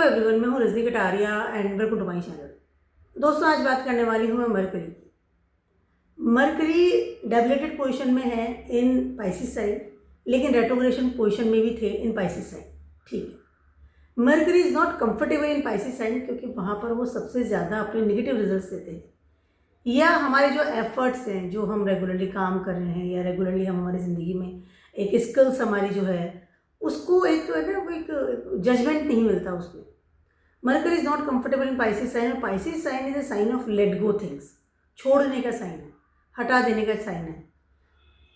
Everyone, मैं हूँ Rajni Kataria and welcome to my channel. दोस्तों, आज बात करने वाली हूँ मैं मरकरी की। मरकरी डेबिलेटेड पोजीशन में है इन पाइसिस साइन, लेकिन रेट्रोग्रेशन पोजीशन में भी थे इन पाइसिस साइन। ठीक है, Mercury is not comfortable in Pisces sign क्योंकि वहाँ पर वो सबसे ज़्यादा अपने नेगेटिव रिजल्ट्स देते हैं, या हमारे जो एफर्ट्स हैं, जो हम रेगुलरली काम कर रहे हैं या रेगुलरली हम हमारी ज़िंदगी में एक स्किल्स हमारी जो है उसको एक ना वो एक जजमेंट नहीं मिलता उसमें। Mercury is not comfortable in Pisces sign. Pisces sign is a sign of let go things, छोड़ने का साइन है, हटा देने का साइन है,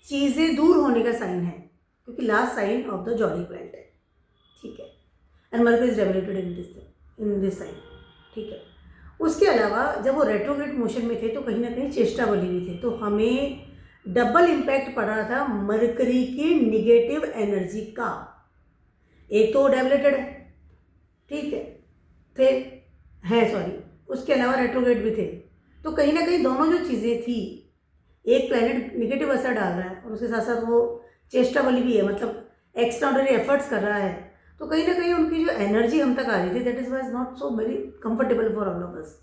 चीज़ें दूर होने का साइन है, क्योंकि last sign of the zodiac planet है। ठीक है, and Mercury is relegated in this sign. ठीक है, उसके अलावा जब वो रेट्रोग्रेड मोशन में थे तो कहीं ना कहीं चेष्टा बली हुई थे, तो हमें डबल इम्पैक्ट पड़ रहा था मरकरी की निगेटिव एनर्जी का। एक तो डेबिलेटेड है, ठीक है, थे हैं सॉरी, उसके अलावा रेट्रोग्रेड भी थे, तो कहीं ना कहीं दोनों जो चीज़ें थी, एक प्लैनेट निगेटिव असर डाल रहा है और उसके साथ साथ वो चेष्टा वाली भी है, मतलब एक्स्ट्राऑर्डिनरी एफर्ट्स कर रहा है, तो कहीं ना कहीं उनकी जो एनर्जी हम तक आ रही थी, that is was not so very comfortable for all of us.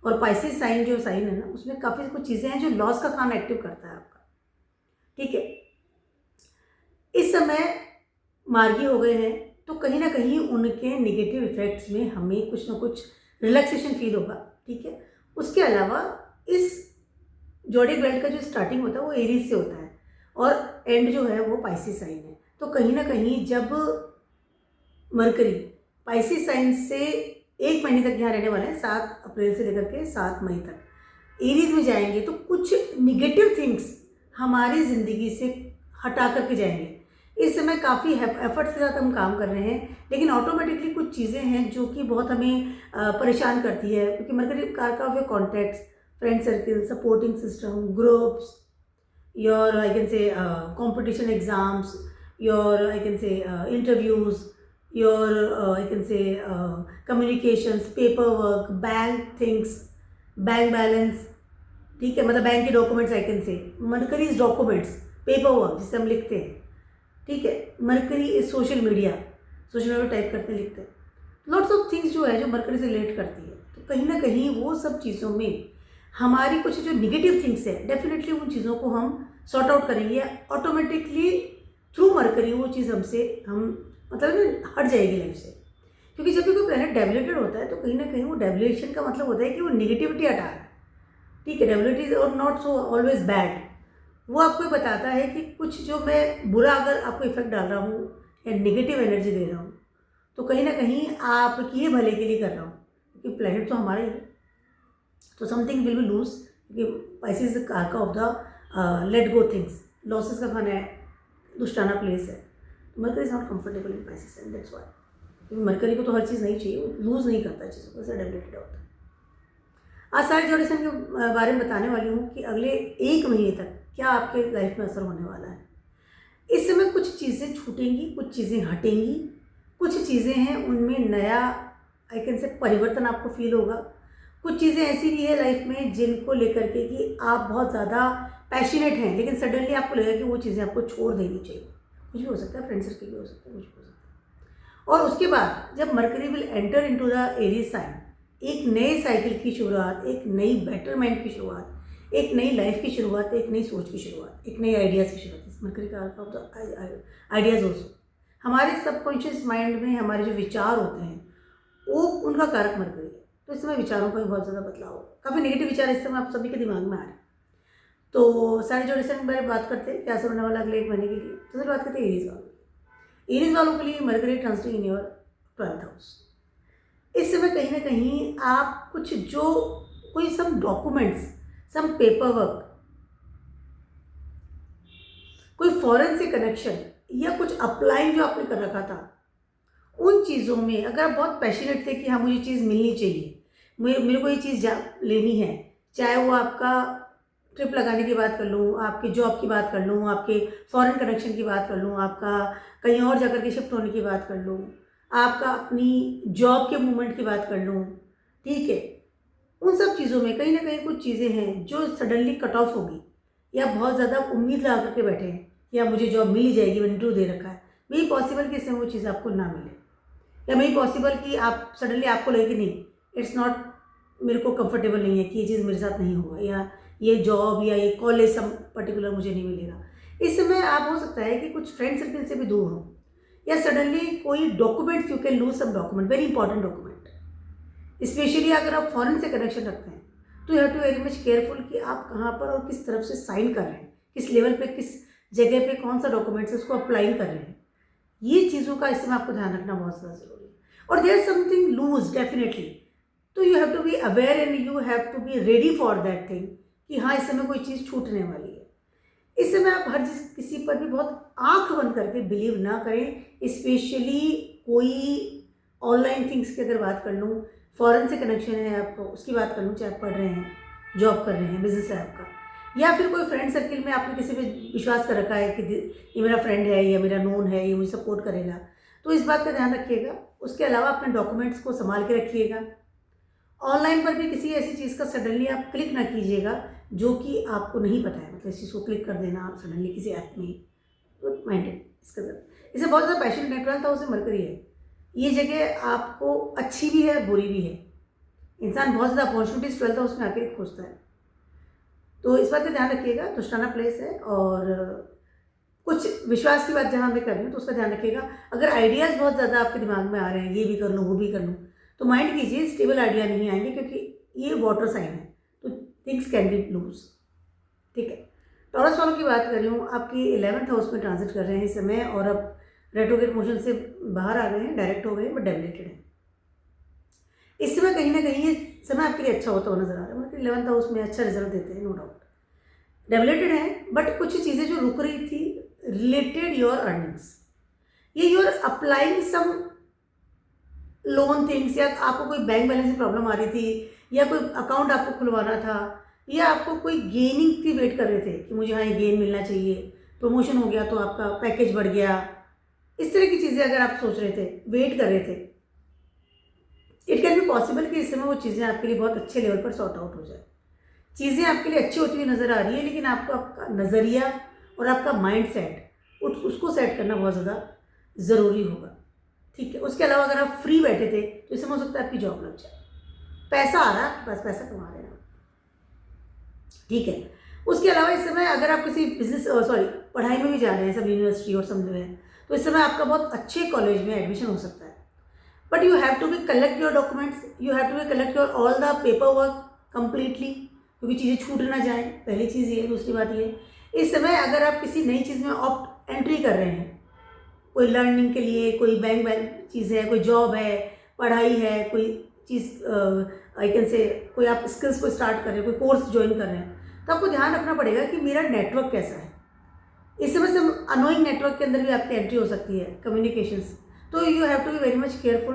और पाइसिस साइन जो साइन है ना, उसमें काफ़ी कुछ चीज़ें हैं जो लॉस का काम एक्टिव करता है आपका। ठीक है, इस समय मार्गी हो गए हैं, तो कहीं ना कहीं उनके नेगेटिव इफेक्ट्स में हमें कुछ ना कुछ रिलैक्सेशन फील होगा। ठीक है, उसके अलावा इस जोडिक बेल्ट का जो स्टार्टिंग होता है वो एरीज से होता है और एंड जो है वो पाइसिस साइन है, तो कहीं ना कहीं जब मरकरी पाइसिस साइन से 1 महीने तक यहाँ रहने वाले हैं, 7 अप्रैल से लेकर के 7 मई तक एरीज में जाएंगे, तो कुछ निगेटिव थिंग्स हमारी ज़िंदगी से हटा करके जाएंगे। इस समय काफ़ी एफर्ट्स के साथ हम काम कर रहे हैं, लेकिन ऑटोमेटिकली कुछ चीज़ें हैं जो कि बहुत हमें परेशान करती है, क्योंकि मरकरी कार का contacts, friend circle, supporting system, groups, your I can से competition exams, your I can से इंटरव्यूज़, योर आई कैन से communications, paper work, bank things, bank balance. ठीक है, मतलब बैंक के डॉक्यूमेंट्स, आई कैन से मरकरीज documents, paper work जिसे हम लिखते हैं। ठीक है, mercury is social media type करते लिखते हैं, लॉट्स ऑफ थिंग्स जो है जो मरकरी से रिलेट करती है, तो कहीं ना कहीं वो सब चीज़ों में हमारी कुछ जो निगेटिव थिंग्स है, डेफिनेटली उन चीज़ों को हम सॉर्ट आउट करेंगे, ऑटोमेटिकली थ्रू मरकरी वो चीज़ हमसे मतलब ना हट जाएगी लाइफ से। क्योंकि जब भी कोई प्लैनेट डेबिलेटेड होता है तो कहीं ना कहीं वो डेबिलेशन का मतलब होता है कि वो निगेटिविटी हटा रहा है। ठीक है, डेबिलिटी और नॉट सो ऑलवेज बैड, वो आपको बताता है कि कुछ जो मैं बुरा अगर आपको इफेक्ट डाल रहा हूँ या नेगेटिव एनर्जी दे रहा हूँ, तो कहीं ना कहीं आपकी ही भले के लिए कर रहा हूँ, क्योंकि प्लैनेट तो हमारा ही है, तो समथिंग विल बी लूज, क्योंकि पाइसिस कारका of the late go things, losses का खाना है, दुष्टाना प्लेस है। Mercury is not comfortable in Pisces and that's why, क्योंकि मरकरी को तो हर चीज़ नहीं चाहिए, वो लूज नहीं करता चीज़ों को, ऐसा डेबिलेटेड होता है। आज सारे जोड़ेशन के बारे में बताने वाली हूँ कि अगले 1 महीने तक क्या आपके लाइफ में असर होने वाला है। इस समय कुछ चीज़ें छूटेंगी, कुछ चीज़ें हटेंगी, कुछ चीज़ें हैं उनमें नया आई कैन से परिवर्तन आपको फील होगा। कुछ चीज़ें ऐसी भी है लाइफ में जिनको लेकर के कि आप बहुत ज़्यादा पैशनेट हैं, लेकिन सडनली आपको लगेगा कि वो चीज़ें आपको छोड़ देनी चाहिए। कुछ भी हो सकता है, फ्रेंड सर्किल भी हो सकता है, कुछ भी हो सकता है। और उसके बाद जब Mercury will enter into the Aries sign, एक नए साइकिल की शुरुआत, एक नई बेटरमेंट की शुरुआत, एक नई लाइफ की शुरुआत, एक नई सोच की शुरुआत, एक नई आइडियाज़ की शुरुआत। मरकरी का earth of the ideas also, हमारे सबकॉन्शियस माइंड में हमारे जो विचार होते हैं वो उनका कारक मरकरी है, तो इस समय विचारों का भी बहुत ज़्यादा बदलाव हो, काफ़ी नेगेटिव विचार इस समय आप सभी के दिमाग में आ रहे हैं। तो सारे जोड़ेशन के बारे में बात करते हैं, क्या असर होने वाला अगले 1 महीने के लिए। तो फिर बात करते हैं एरीज वालों। एरीज वालों के लिए mercury transit in your 12th house. इस समय कहीं ना कहीं आप कुछ जो कोई सम डॉक्यूमेंट्स, सम पेपर वर्क, कोई फॉरेन से कनेक्शन या कुछ अप्लाइंग जो आपने कर रखा था, उन चीज़ों में अगर आप बहुत पैशनेट थे कि हाँ मुझे चीज़ मिलनी चाहिए, मेरे को ये चीज़ लेनी है, चाहे वो आपका ट्रिप लगाने की बात कर लूँ, आपकी जॉब की बात कर लूँ, आपके फॉरेन कनेक्शन की बात कर लूँ, आपका कहीं और जाकर के शिफ्ट होने की बात कर लूँ, आपका अपनी जॉब के मूवमेंट की बात कर लूँ। ठीक है, उन सब चीज़ों में कहीं ना कहीं कुछ चीज़ें हैं जो सडनली कट ऑफ होगी, या बहुत ज़्यादा उम्मीद लगा करके बैठे हैं या मुझे जॉब मिल ही जाएगी, मैंने इंटरव्यू दे रखा है, मे पॉसिबल कि इसमें वो चीज़ आपको ना मिले। या मे बी पॉसिबल कि आप सडनली आपको लगे कि नहीं, इट्स नॉट, मेरे को कंफर्टेबल नहीं है कि ये चीज़ मेरे साथ नहीं होगा, या ये जॉब या ये कॉलेज सम पर्टिकुलर मुझे नहीं मिलेगा। इस समय आप हो सकता है कि कुछ फ्रेंड सर्कल से भी दूर हो, या सडनली कोई documents, you can lose some document, very important document. Specially अगर आप फॉरेन से कनेक्शन रखते हैं तो you have to very much careful कि आप कहाँ पर और किस तरफ से साइन कर रहे हैं, किस लेवल पे, किस जगह पे कौन सा डॉक्यूमेंट्स है उसको अप्लाई कर रहे हैं। ये चीज़ों का इस समय आपको ध्यान रखना बहुत ज़्यादा ज़रूरी है। और there is something loose definitely, तो you have to be aware and you have to be ready for that thing कि हाँ, इस समय कोई चीज़ छूटने वाली है। इस समय आप हर चीज़ किसी पर भी बहुत आंख बंद करके बिलीव ना करें। स्पेशली कोई ऑनलाइन थिंग्स की अगर बात कर लूँ, फॉरेन से कनेक्शन है आपको उसकी बात कर लूँ, चाहे आप पढ़ रहे हैं, जॉब कर रहे हैं, बिजनेस है आपका, या फिर कोई फ्रेंड सर्किल में आपने किसी पे विश्वास कर रखा है कि ये मेरा फ्रेंड है या मेरा नोन है, ये मुझे सपोर्ट करेगा, तो इस बात का ध्यान रखिएगा। उसके अलावा अपने डॉक्यूमेंट्स को संभाल के रखिएगा। ऑनलाइन पर भी किसी ऐसी चीज़ का सडनली आप क्लिक ना कीजिएगा जो कि आपको नहीं पता है, मतलब इस चीज़ को क्लिक कर देना सडनली किसी ऐप में, तो माइंडेड इसका इसे बहुत ज़्यादा पैशन नेटवर्क था, उसे मरकरी है। ये जगह आपको अच्छी भी है, बुरी भी है। इंसान बहुत ज़्यादा अपॉर्चुनिटीज 12th हाउस में आके खोजता है, तो इस बात का ध्यान रखिएगा। दोस्ताना प्लेस है और कुछ विश्वास की बात जहाँ मैं कर रही हूँ तो उसका ध्यान रखिएगा। अगर आइडियाज़ बहुत ज़्यादा आपके दिमाग में आ रहे हैं, ये भी कर लूँ वो भी कर लूँ, तो माइंड कीजिए स्टेबल आइडिया नहीं आएंगे, क्योंकि ये वाटर साइन है, तो थिंग्स कैन बी लूज। ठीक है, टॉरस वालों की बात कर रही हूँ, आपकी 11th हाउस में ट्रांजिट कर रहे हैं इस समय, और अब रेट्रोग्रेड मोशन से बाहर आ गए हैं, डायरेक्ट हो गए हैं, बट डेबिलिटेड है। इस समय कहीं ना कहीं ये समय आपके लिए अच्छा होता हुआ नजर आ रहा है, मतलब 11th हाउस में अच्छा रिजल्ट देते हैं, नो डाउट। डेबिलिटेड है, बट कुछ चीज़ें जो रुक रही थी रिलेटेड योर अर्निंग्स, ये your applying some loan things, या आपको कोई बैंक बैलेंस की प्रॉब्लम आ रही थी, या कोई अकाउंट आपको खुलवाना था, या आपको कोई गेनिंग की वेट कर रहे थे कि मुझे हाँ ये गेन मिलना चाहिए, प्रमोशन हो गया तो आपका पैकेज बढ़ गया, इस तरह की चीज़ें अगर आप सोच रहे थे, वेट कर रहे थे, इट कैन बी पॉसिबल कि इस समय वो चीज़ें आपके लिए बहुत अच्छे लेवल पर सॉर्ट आउट हो जाए। चीज़ें आपके लिए अच्छी होती हुई नज़र आ रही है, लेकिन आपको आपका नज़रिया और आपका माइंड सेट उसको सेट करना बहुत ज़्यादा ज़रूरी होगा। ठीक है, उसके अलावा अगर आप फ्री बैठे थे तो इस समय हो सकता है आपकी जॉब लग जाए, पैसा आ रहा है आपके पास, पैसा कमा रहे हैं आप। ठीक है, उसके अलावा इस समय अगर आप किसी बिजनेस पढ़ाई में भी जा रहे हैं, सब यूनिवर्सिटी और सब में, तो इस समय आपका बहुत अच्छे कॉलेज में एडमिशन हो सकता है, but you have to be collect your documents, you have to be collect your all the paper work completely, क्योंकि चीज़ें छूट ना जाए, पहली चीज़ ये। दूसरी बात ये, इस समय अगर आप किसी नई चीज़ में ऑप्ट एंट्री कर रहे हैं, कोई लर्निंग के लिए, कोई बैंक चीज़ है, कोई जॉब है, पढ़ाई है, कोई चीज़ आई कैन से, कोई आप स्किल्स को स्टार्ट कर रहे हैं, कोई कोर्स ज्वाइन कर रहे हैं, तो आपको ध्यान रखना पड़ेगा कि मेरा नेटवर्क कैसा है। इस समय से अनोइंग नेटवर्क के अंदर भी आपकी एंट्री हो सकती है, कम्युनिकेशंस, तो you have to be very much careful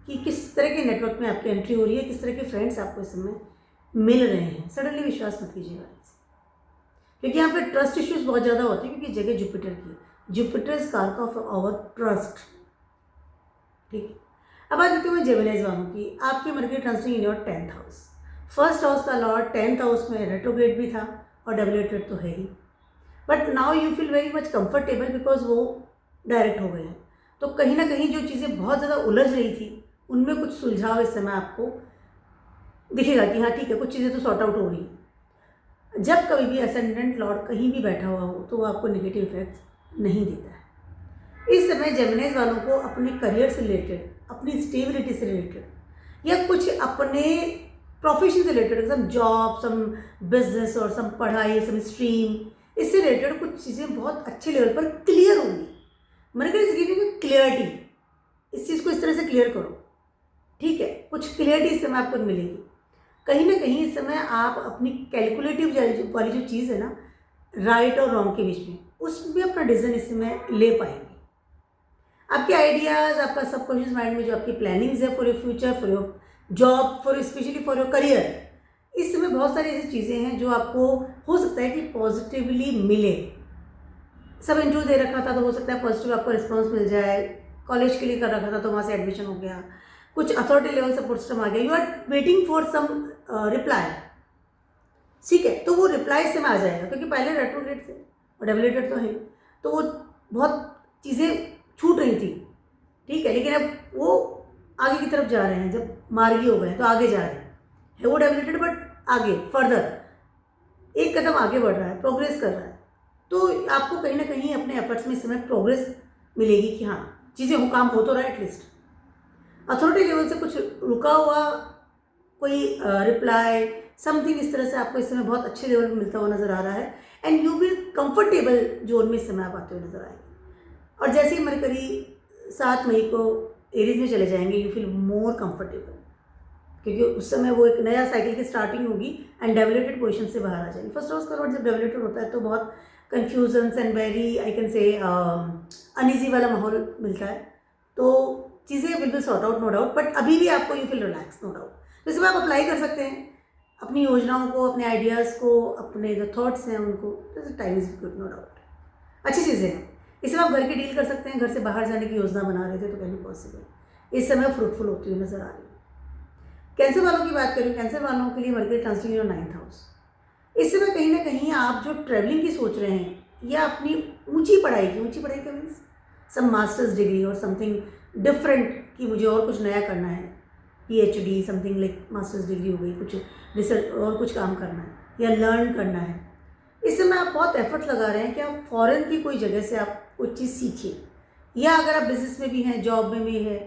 कि किस तरह के नेटवर्क में आपकी एंट्री हो रही है, किस तरह के फ्रेंड्स आपको इस समय मिल रहे हैं। सडनली विश्वास मत कीजिएगा, क्योंकि यहाँ पे ट्रस्ट इश्यूज बहुत ज़्यादा होते हैं, क्योंकि जगह जुपिटर की, जुपिटर इज कारक ऑफ आवर ट्रस्ट। ठीक है, अब बात करती हूँ मैं जेमिनीज वालों की। आपकी Mercury transiting in your 10th house, first house का लॉर्ड 10th हाउस में रेट्रोग्रेड भी था और डेबिलिटेड तो है ही, but now you feel very much comfortable because वो डायरेक्ट हो गए हैं। तो कहीं ना कहीं जो चीज़ें बहुत ज़्यादा उलझ रही थी उनमें कुछ सुलझाव इस समय आपको दिखेगा कि हाँ ठीक है, कुछ चीज़ें तो सॉर्ट आउट हो रही हैं। जब कभी भी असेंडेंट लॉर्ड कहीं भी बैठा हुआ हो तो वो आपको नेगेटिव इफेक्ट्स नहीं देता है। इस समय जेमिनीज वालों को अपने करियर से रिलेटेड, अपनी स्टेबिलिटी से रिलेटेड, या कुछ अपने प्रोफेशन से related, some job, some business और सम पढ़ाई, सम स्ट्रीम, इससे रिलेटेड कुछ चीज़ें बहुत अच्छे लेवल पर क्लियर होंगी। मर्करी इज गिविंग क्लियरिटी, इस चीज़ को इस तरह से क्लियर करो। ठीक है, कुछ क्लियरिटी इस समय आपको मिलेगी। कहीं ना कहीं इस समय आप अपनी कैलकुलेटिव वाली जो चीज़ है ना, राइट और रॉन्ग के बीच में, उसमें अपना डिसीजन इस समय ले पाएंगे। आपके आइडियाज़, आपका सबकॉन्शियस माइंड में जो आपकी प्लानिंग्स है for your future, for your job, for specially for your career, इस समय बहुत सारी ऐसी चीज़ें हैं जो आपको हो सकता है कि पॉजिटिवली मिले। सब इंटरव्यू दे रखा था तो हो सकता है पॉजिटिव आपको रिस्पॉन्स मिल जाए, कॉलेज के लिए कर रखा था तो वहाँ से एडमिशन हो गया, कुछ अथॉरिटी लेवल सपोर्ट सिस्टम आ गया, you are waiting for some reply. ठीक है, तो वो रिप्लाई से में आ जाएगा, क्योंकि पहले रेट्रोग्रेड थे और डेबिलिटेड तो है, तो वो बहुत चीज़ें छूट रही थी, ठीक है, लेकिन अब वो आगे की तरफ जा रहे हैं, जब मार्गी हो गए तो आगे जा रहे हैं, है वो डेबिलेटेड बट आगे फर्दर एक कदम आगे बढ़ रहा है, प्रोग्रेस कर रहा है। तो आपको कहीं ना कहीं अपने एफर्ट्स में इस समय प्रोग्रेस मिलेगी कि हाँ चीज़ें काम हो तो रहा है एटलीस्ट। अथॉरिटी लेवल से कुछ रुका हुआ कोई रिप्लाई समथिंग इस तरह से आपको इस समय बहुत अच्छे लेवल पर मिलता हुआ नजर आ रहा है, and you will comfortable zone में इस समय आप आते हुए नजर आएंगे। और जैसे ही मरकरी 7 मई को एरीज में चले जाएंगे, यू फील मोर कंफर्टेबल, क्योंकि उस समय वो एक नया साइकिल की स्टार्टिंग होगी एंड डेबिलेटेड पोजीशन से बाहर आ जाएंगे। फर्स्ट हाउस कन्वर्ट जब डेबिलेटेड होता है तो बहुत confusions and very I can say uneasy वाला माहौल मिलता है, तो चीज़ें will be sort out no doubt, but अभी भी आपको you feel relax no doubt. तो इसमें आप अप्लाई कर सकते हैं अपनी योजनाओं को, अपने आइडियाज़ को, अपने जो थॉट्स हैं उनको। Time is good no doubt, अच्छी चीज़ें हैं। इसमें आप घर की डील कर सकते हैं, घर से बाहर जाने की योजना बना रहे थे तो कैन बी पॉसिबल, इस समय फ्रूटफुल होती हुई नजर आ रही है। कैंसर वालों की बात करें, कैंसर वालों के लिए mercury transit your 9th house. इस समय कहीं ना कहीं आप जो ट्रैवलिंग की सोच रहे हैं या अपनी ऊंची पढ़ाई का मीन्स सम मास्टर्स डिग्री और समथिंग डिफरेंट कि मुझे और कुछ नया करना है, PhD something like masters degree हो गई, कुछ रिसर्च और कुछ काम करना है या लर्न करना है, इस समय आप बहुत एफर्ट्स लगा रहे हैं कि आप फॉरेन की कोई जगह से आप कुछ चीज़ सीखिए, या अगर आप बिजनेस में भी हैं, जॉब में भी है,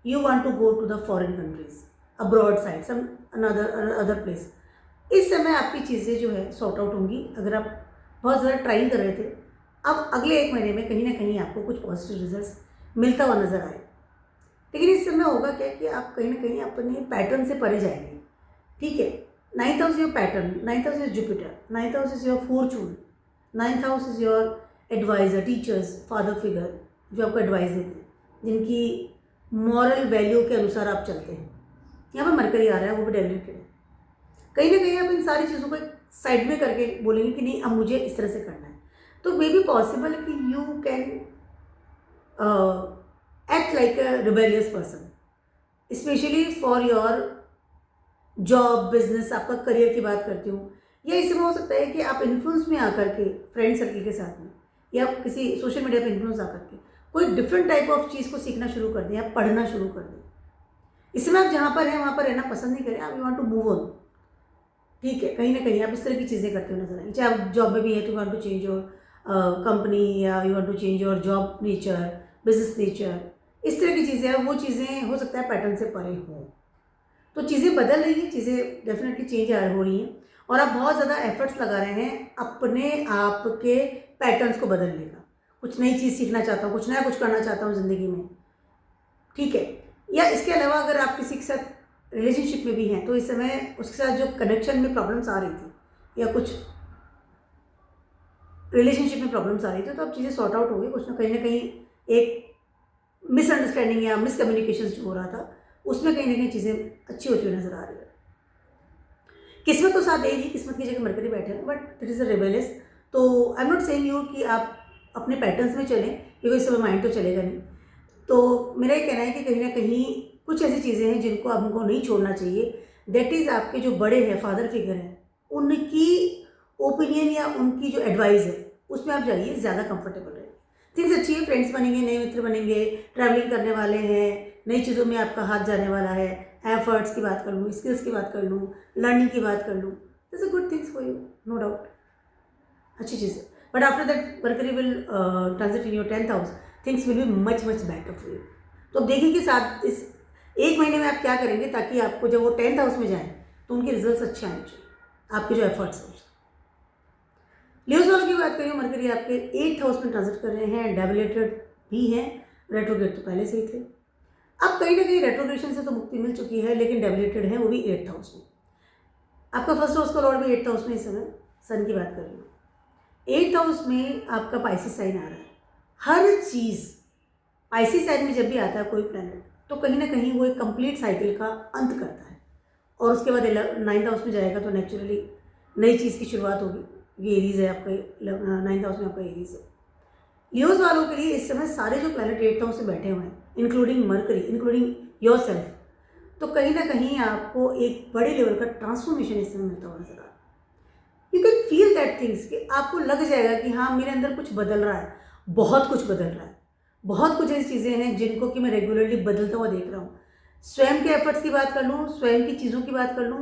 you want to go to the foreign countries, abroad side, some other place. इस समय आपकी चीज़ें जो है सॉर्ट आउट होंगी। अगर आप बहुत ज़्यादा ट्राई कर रहे थे, अब अगले 1 महीने में कहीं ना कहीं आपको कुछ पॉजिटिव रिजल्ट्स मिलता हुआ नजर आए। लेकिन इस समय होगा क्या कि आप कहीं ना कहीं अपने पैटर्न से परे जाएंगे, ठीक है। 9th house your pattern, 9th house is Jupiter, 9th house is your fortune, 9th house is your advisor, teachers, father figure जो आपको एडवाइस देते हैं, जिनकी मॉरल वैल्यू के अनुसार आप चलते हैं। यहाँ पर मरकरी आ रहा है, वो भी डेबिलेटेड है। कहीं ना कहीं आप इन सारी चीज़ों को साइड में करके बोलेंगे कि नहीं अब मुझे इस तरह से करना है, तो मे बी पॉसिबल कि you can act like a rebellious person, specially for your job, business, आपका करियर की बात करती हूँ। या इसमें हो सकता है कि आप इन्फ्लुएंस में आकर के फ्रेंड सर्कल के साथ में या किसी सोशल मीडिया पर इन्फ्लुएंस आकर के कोई डिफरेंट टाइप ऑफ चीज़ को सीखना शुरू कर दें या पढ़ना शुरू कर दें। इसमें आप जहाँ पर हैं वहाँ पर रहना पसंद नहीं करें, आप you want to move on, ठीक है। कहीं ना कहीं आप इस तरह की चीज़ें करते हुए नजर आएंगे। चाहे आप जॉब में भी है तो you want to change your company, या you want to change your job nature, business nature, इस तरह की चीज़ें हैं। वो चीज़ें हो सकता है पैटर्न से परे हों, तो चीज़ें बदल रही हैं, चीज़ें डेफिनेटली चेंज हो रही हैं, और आप बहुत ज़्यादा एफर्ट्स लगा रहे हैं अपने आप के पैटर्न्स को बदलने का। कुछ नई चीज़ सीखना चाहता हूँ, कुछ नया कुछ करना चाहता हूँ ज़िंदगी में, ठीक है। या इसके अलावा अगर आप किसी के साथ रिलेशनशिप में भी हैं तो इस समय उसके साथ जो कनेक्शन में प्रॉब्लम्स आ रही थी या कुछ रिलेशनशिप में प्रॉब्लम्स आ रही थी, तो अब चीज़ें सॉर्ट आउट हो गई। कुछ ना कहीं एक मिसअंडरस्टैंडिंग या मिसकम्युनिकेशन जो हो रहा था उसमें कहीं ना कहीं चीज़ें अच्छी होती हुई नजर आ रही है। किस्मत तो साथ देगी, किस्मत की जगह मरकरी बैठे हैं, but it is a rebellious. तो I am not saying you कि आप अपने पैटर्न्स में चलें, क्योंकि इस समय माइंड तो चलेगा नहीं। तो मेरा ये कहना है कि कहीं ना कहीं कुछ ऐसी चीज़ें हैं जिनको हमको नहीं छोड़ना चाहिए। दैट इज़ आपके जो बड़े हैं, फादर फिगर हैं, उनकी ओपिनियन या उनकी जो एडवाइस है उसमें आप जाइए, ज़्यादा कंफर्टेबल रहेंगे। थिंग्स अच्छी है, फ्रेंड्स बनेंगे, नए मित्र बनेंगे, ट्रैवलिंग करने वाले हैं, नई चीज़ों में आपका हाथ जाने वाला है। एफर्ट्स की बात कर लूँ, स्किल्स की बात कर लूँ, लर्निंग की बात कर लूँ, this a good things for you, no doubt, अच्छी चीज़ है। But after that Mercury will transit in your 10th house, things will be much better for you. तो अब देखिए कि साथ इस 1 महीने में आप क्या करेंगे ताकि आपको जब वो 10th हाउस में जाएं तो उनके रिजल्ट्स अच्छे आने चाहिए, आपके जो एफर्ट्स हैं। लियोस वालों की बात करें, मरकरी आपके 8th हाउस में ट्रांजिट कर रहे हैं, डेबिलेटेड भी हैं, रेट्रोग्रेड तो पहले से ही थे। अब कहीं ना कहीं रेट्रोग्रेशन से तो मुक्ति मिल चुकी है, लेकिन डेबिलेटेड है वो भी 8th हाउस में। आपका फर्स्ट हाउस का लॉर्ड भी 8th हाउस में इस समय, सन की बात कर रही हूँ। 8th हाउस में आपका पाइसिस साइन आ रहा है। हर चीज़ पाइसिस साइन में जब भी आता है कोई प्लैनेट, तो कहीं ना कहीं वो एक कंप्लीट साइकिल का अंत करता है, और उसके बाद 9th हाउस में जाएगा तो नेचुरली नई चीज़ की शुरुआत होगी। ये एरीज है आपका, 9th हाउस में आपका एरीज है। लियोज वालों के लिए इस समय सारे जो प्लैनेट 8th हाउस में बैठे हुए हैं, including mercury, including your self, तो कहीं ना कहीं आपको एक बड़े लेवल का ट्रांसफॉर्मेशन इस समय मिलता हुआ नजर आ रहा है। You can feel that things, कि आपको लग जाएगा कि हाँ मेरे अंदर कुछ बदल रहा है, बहुत कुछ बदल रहा है। बहुत कुछ ऐसी चीज़ें हैं जिनको कि मैं रेगुलरली बदलता हुआ देख रहा हूँ। स्वयं के एफर्ट्स की बात कर लूँ, स्वयं की चीज़ों की बात कर लूँ,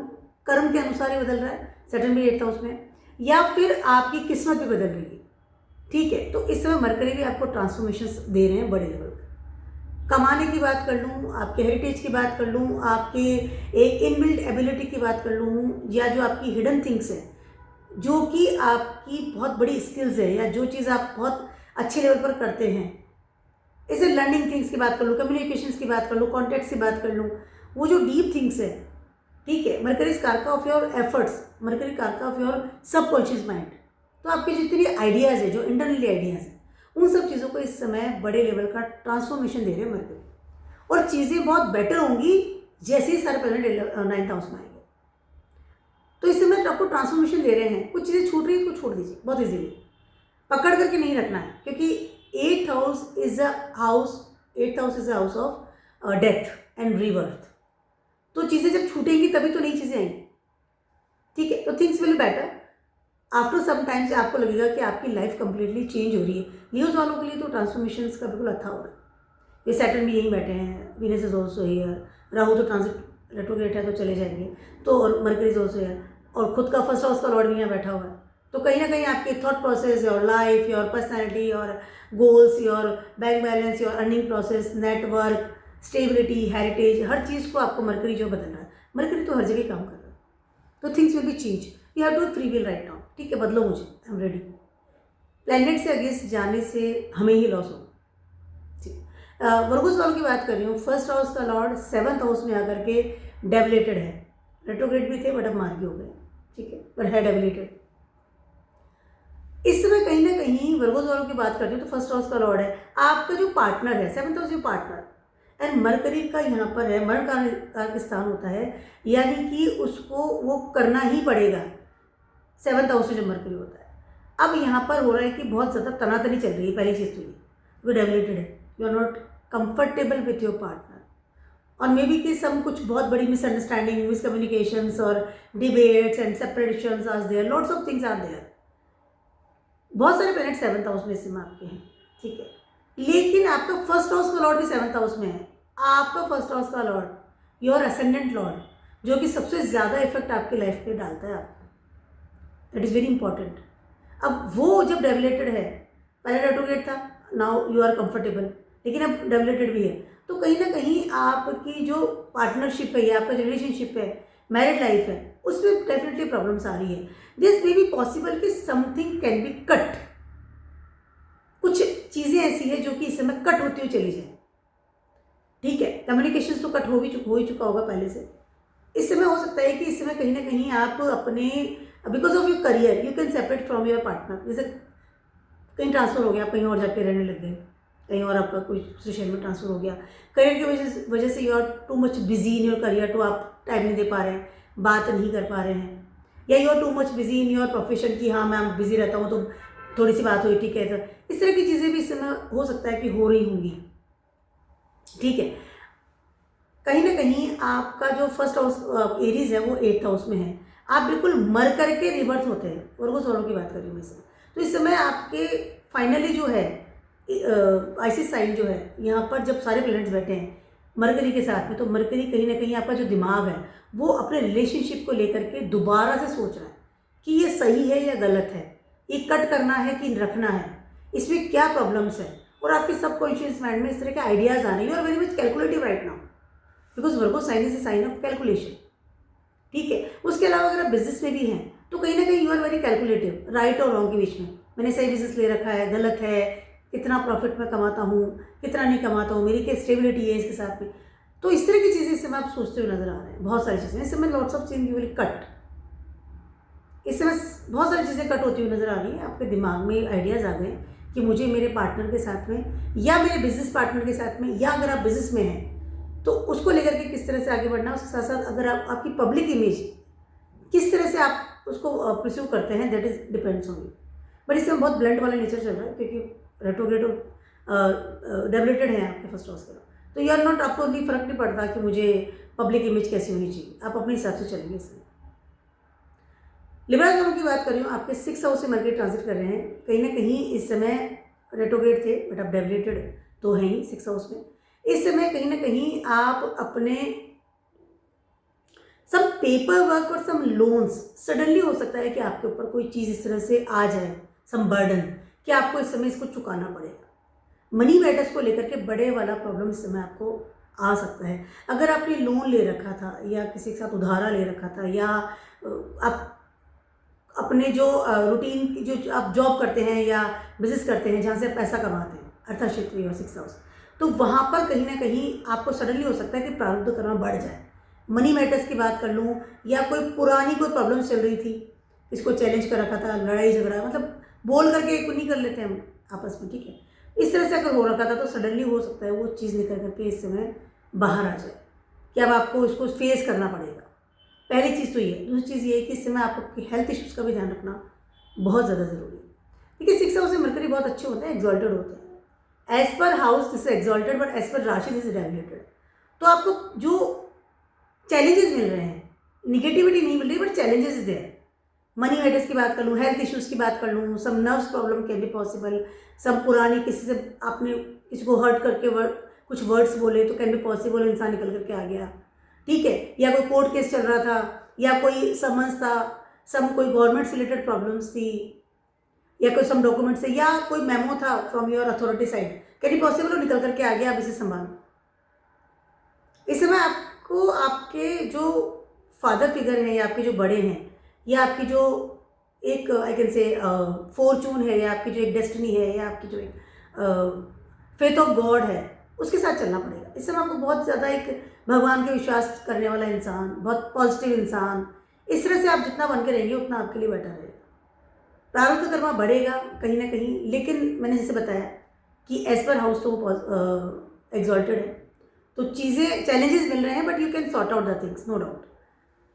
कर्म के अनुसार ही बदल रहा है सैटर्न भी 8th हाउस में, या फिर आपकी किस्मत भी बदल रही है। ठीक है, तो इस समय मरकरी भी आपको ट्रांसफॉर्मेशंस दे रहे हैं बड़े लेवल पर। कमाने की बात कर लूँ, आपके हेरिटेज की बात कर लूँ, आपके एक इनबिल्ट एबिलिटी की बात कर लूँ, या जो आपकी हिडन थिंग्स है, जो कि आपकी बहुत बड़ी स्किल्स है, या जो चीज़ आप बहुत अच्छे लेवल पर करते हैं, इसे लर्निंग थिंग्स की बात कर लूँ, कम्युनिकेशंस की बात कर लूँ, कॉन्टैक्ट्स की बात कर लूँ, वो जो डीप थिंग्स है, ठीक है। मरकरी इज कारका ऑफ योर एफर्ट्स, मरकरी कारका ऑफ योर सबकॉन्शियस माइंड। तो आपके जितने आइडियाज़ है, जो इंटरनली आइडियाज़ हैं, उन सब चीज़ों को इस समय बड़े लेवल का ट्रांसफॉर्मेशन दे रहे हैं मरकरी, और चीज़ें बहुत बेटर होंगी जैसे ही सारे प्लैनेट 9th हाउस में आएंगे। तो इस समय आपको ट्रांसफॉर्मेशन दे रहे हैं, कुछ चीज़ें छूट रही है तो छोड़ दीजिए बहुत इजीली, पकड़ करके नहीं रखना है, क्योंकि 8th house is a house, 8th house is a house of death and rebirth. तो चीज़ें जब छूटेंगी तभी तो नई चीज़ें आएंगी, ठीक है। तो things will be better after some time से आपको लगेगा कि आपकी लाइफ कंप्लीटली चेंज हो रही है। न्यूज़ वालों के लिए तो ट्रांसफॉर्मेशंस का बिल्कुल अच्छा हो रहा है। ये सैटर्न भी यहीं बैठे हैं, Venus is also here, Rahu तो ट्रांजिट रेट्रोग्रेड है तो चले जाएंगे, तो और मरकरी इज ऑल्सो हियर, और खुद का फर्स्ट हाउस का लॉर्ड भी यहाँ बैठा हुआ है। तो कहीं ना कहीं आपके thought process, your life, your personality, your goals, your bank balance, your earning process, network, stability, heritage, हर चीज़ को आपको मरकरी जो बदल रहा है। मरकरी तो हर जगह काम कर रहा है, तो things will be change, you have to free will right now, ठीक है। बदलो मुझे, आई एम रेडी। प्लैनेट से अगेंस्ट जाने से हमें ही लॉस होगा। वर्गोस वालों की बात कर रही हूँ, फर्स्ट हाउस का लॉर्ड 7th हाउस में आकर के डेबिलेटेड है, रेट्रोग्रेड भी थे बट अब मार्गी हो गए, ठीक है, पर है डेबिलेटेड। इस समय कहीं ना कहीं वर्गोस वालों की बात करती हूँ तो फर्स्ट हाउस का लॉर्ड है, आपका जो पार्टनर है, 7th हाउस जो पार्टनर, एंड मरकरी का यहाँ पर है, मरण का स्थान होता है, यानी कि उसको वो करना ही पड़ेगा 7th हाउस से जब मरकरी होता है। अब यहाँ पर हो रहा है कि बहुत ज़्यादा तनातनी चल रही है, पहली चीज़ तो ये डेबिलेटेड है, you are not comfortable with your partner, और मे बी कि सम कुछ बहुत बड़ी मिसअंडरस्टैंडिंग, मिसकम्युनिकेशंस और debates and separations are there, lots of things are there. बहुत सारे प्लैनेट 7th हाउस में इस समय आपके हैं, ठीक है, लेकिन आपका फर्स्ट हाउस का लॉर्ड भी 7th हाउस में है। आपका फर्स्ट हाउस का लॉर्ड, योर असेंडेंट लॉर्ड, जो कि सबसे ज़्यादा इफेक्ट आपकी लाइफ पे डालता है आपको, दैट इज़ वेरी इंपॉर्टेंट। अब वो जब डेबिलेटेड है, पहले रेट्रोग्रेड था, नाउ यू आर कंफर्टेबल, लेकिन अब डेबिलेटेड भी है, तो कहीं ना कहीं आपकी जो पार्टनरशिप है या आपका जो रिलेशनशिप है, मैरिड लाइफ है, उसमें डेफिनेटली प्रॉब्लम्स आ रही है। दिस मे बी पॉसिबल कि समथिंग कैन बी कट, कुछ चीज़ें ऐसी है जो कि इस समय कट होती हुई चली जाए, ठीक है। कम्युनिकेशन तो कट हो ही चुका होगा पहले से। इस समय हो सकता है कि इस समय कहीं ना कहीं आप अपने, because of your career, you can separate from your partner, जैसे कहीं ट्रांसफ़र हो गया, आप कहीं और जाके रहने लग गए, कहीं और आपका कोई दूसरे शहर में ट्रांसफ़र हो गया, करियर की वजह से you are too much busy in your career, तो आप टाइम नहीं दे पा रहे हैं, बात नहीं कर पा रहे हैं, या you are too much busy in your profession कि हाँ मैं बिजी रहता हूँ तो थोड़ी सी बात हुई, ठीक है। तो इस तरह की चीज़ें भी इस समय हो सकता है कि हो रही होंगी, ठीक है। कहीं ना कहीं आपका जो फर्स्ट हाउस एरीज है वो 8th हाउस में है, आप बिल्कुल मर करके रिबर्थ होते हैं, वर्गो सोलों की बात कर रही हूँ मैं। तो इस समय आपके फाइनली जो है आइसिस साइन जो है, यहाँ पर जब सारे प्लैनेट्स बैठे हैं मरकरी के साथ में, तो मरकरी कहीं ना कहीं आपका जो दिमाग है वो अपने रिलेशनशिप को लेकर के दोबारा से सोच रहा है कि ये सही है या गलत है, ये कट करना है कि रखना है, इसमें क्या प्रॉब्लम्स है, और आपके सबकॉन्शियस माइंड में इस तरह के आइडियाज़ आ रहे हैं। You are very much calculative right now, because Virgo sign is a sign of calculation, ठीक है। उसके अलावा अगर आप बिजनेस में भी हैं तो कहीं ना कहीं you are very calculative, right और रॉन्ग के बीच में, मैंने सही बिजनेस ले रखा है, गलत है, कितना प्रॉफिट मैं कमाता हूँ, कितना नहीं कमाता हूँ, मेरी क्या स्टेबिलिटी है इसके साथ में। तो इस तरह की चीज़ें इस समय आप सोचते हुए नजर आ रहे हैं, बहुत सारी चीज़ें इस समय, lots of change you will cut, इस समय बहुत सारी चीज़ें कट होती हुई नजर आ रही हैं। आपके दिमाग में आइडियाज़ आ गए कि मुझे मेरे पार्टनर के साथ में या मेरे बिजनेस पार्टनर के साथ में, या अगर आप बिजनेस में हैं तो उसको लेकर के किस तरह से आगे बढ़ना है, उसके साथ साथ अगर आप आपकी पब्लिक इमेज किस तरह से आप उसको परस्यू करते हैं, that is depends on you. But इसमें बहुत ब्लंट वाला नेचर चल रहा है, क्योंकि रेट्रोग्रेड डेबिलेटेड है आपके फर्स्ट हाउस का, तो यू आर नॉट, आपको भी फर्क नहीं पड़ता कि मुझे पब्लिक इमेज कैसी होनी चाहिए, आप अपने हिसाब से चलेंगे इसमें। लिब्रा दोनों की बात कर रही हूँ, आपके 6th हाउस से मरकरी ट्रांजिट कर रहे हैं, कहीं ना कहीं इस समय रेट्रोग्रेड थे बट अब डेबिलेटेड तो है ही 6 हाउस में। इस समय कहीं ना कहीं आप अपने सब पेपर वर्क और सम लोन्स, सडनली हो सकता है कि आपके ऊपर कोई चीज़ इस तरह से आ जाए, सम बर्डन, कि आपको इस समय इसको चुकाना पड़ेगा। मनी मैटर्स को लेकर के बड़े वाला प्रॉब्लम इस समय आपको आ सकता है। अगर आपने लोन ले रखा था या किसी के साथ उधारा ले रखा था, या आप अपने जो रूटीन की जो आप जॉब करते हैं या बिजनेस करते हैं जहाँ से आप पैसा कमाते हैं, अर्थक्षेत्र और 6 हाउस, तो वहाँ पर कहीं ना कहीं आपको सडनली हो सकता है कि प्रारब्ध कर्म बढ़ जाए। मनी मैटर्स की बात कर लूँ, या कोई पुरानी कोई प्रॉब्लम चल रही थी, इसको चैलेंज कर रखा था, लड़ाई झगड़ा, मतलब बोल करके एक नहीं कर लेते हम आपस में, ठीक है, इस तरह से अगर हो रखा था तो सडनली हो सकता है वो चीज़ निकल करके इस समय बाहर आ जाए कि अब आपको इसको फेस करना पड़ेगा। पहली चीज़ तो ये। दूसरी चीज़ ये है कि इस समय आपको हेल्थ इश्यूज़ का भी ध्यान रखना बहुत ज़्यादा ज़रूरी है। देखिए 6 हाउस में मरकरी बहुत अच्छे होते हैं, एक्सॉल्टेड होते हैं। As per house this is exalted, but as per rashi this is डेवलेटेड। तो आपको जो चैलेंजेस मिल रहे हैं, निगेटिविटी नहीं मिल रही, but challenges is there. Money matters की बात कर लूँ, हेल्थ इश्यूज़ की बात कर लूँ, सब nerves problem can be possible, सब पुरानी किसी से आपने किसी को हर्ट करके कुछ वर्ड्स बोले तो कैन बी पॉसिबल, इंसान निकल करके आ गया, ठीक है, या कोई कोर्ट केस चल रहा था, या कोई समन्स था, सम कोई गवर्नमेंट से रिलेटेड प्रॉब्लम्स थी, या कोई सम डॉक्यूमेंट से, या कोई मेमो था from your authority side, can be possible, निकल करके आ गया, अब इसे संभालो। इस समय आपको आपके जो फादर फिगर हैं, या आपके जो बड़े हैं, या आपकी जो एक आई कैन से फॉर्चून है, या आपकी जो एक डेस्टिनी है, या आपकी जो एक फेथ ऑफ गॉड है, उसके साथ चलना पड़ेगा। इस समय आपको बहुत ज़्यादा एक भगवान के विश्वास करने वाला इंसान, बहुत पॉजिटिव इंसान, इस तरह से आप जितना बन के रहेंगे उतना आपके लिए बेटर रहेगा। प्रारब्ध कर्म बढ़ेगा कहीं ना कहीं, लेकिन मैंने जैसे बताया कि एज पर हाउस तो वो एक्सॉल्टेड है, तो चीज़ें चैलेंजेस मिल रहे हैं, but you can sort out the things, no doubt.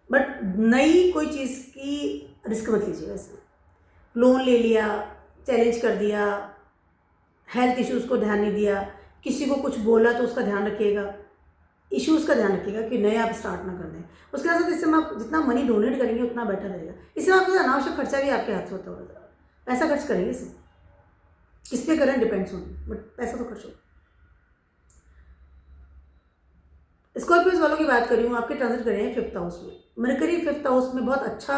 But नई कोई चीज़ की रिस्क मत लीजिएगा। इसमें लोन ले लिया, चैलेंज कर दिया, हेल्थ इश्यूज़ को ध्यान नहीं दिया, किसी को कुछ बोला तो उसका ध्यान रखिएगा, इश्यूज़ का ध्यान रखिएगा कि नए आप स्टार्ट ना कर दें। उसके साथ इससे आप जितना मनी डोनेट करेंगे उतना बेटर रहेगा। इससे आपको अनावश्यक खर्चा भी आपके हाथ से होता होगा, पैसा खर्च करेंगे इसमें, किस पे करें डिपेंड्स ऑन, बट पैसा तो खर्च हो। स्कॉर्पियोज वालों की बात कर रही हूँ, आपके ट्रांजिट कर रहे हैं 5th हाउस में। मरकरी 5th हाउस में बहुत अच्छा